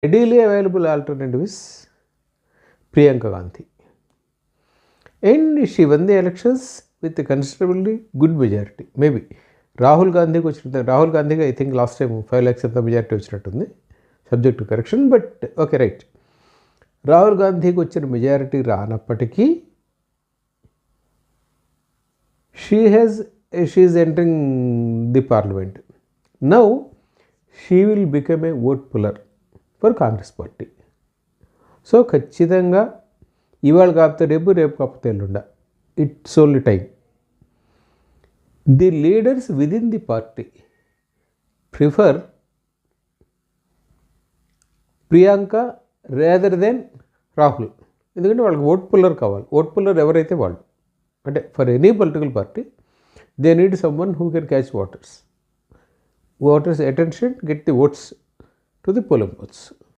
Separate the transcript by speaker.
Speaker 1: readily available alternative is Priyanka Gandhi. And she won the elections with a considerably good majority. Maybe Rahul గాంధీకి వచ్చిన రాహుల్ గాంధీకి I think last time 5 lakhs ఎంత majority వచ్చినట్టుంది, subject to correction. But okay right, Rahul గాంధీకి వచ్చిన majority రానప్పటికీ she is entering the parliament. Now she will become a vote puller for Congress party. So ఖచ్చితంగా ఇవాళ కాకపోతే రేపు, రేపు కాకపోతే ఎల్లుండ, it's only time. The leaders within the party prefer Priyanka rather than Rahul. ఎందుకంటే వాళ్ళకి ఓట్ పుల్లర్ కావాలి. ఓట్ పుల్లర్ ఎవరైతే వాళ్ళు, అంటే for any political party they need someone who can catch waters attention, get the votes to the polling booths.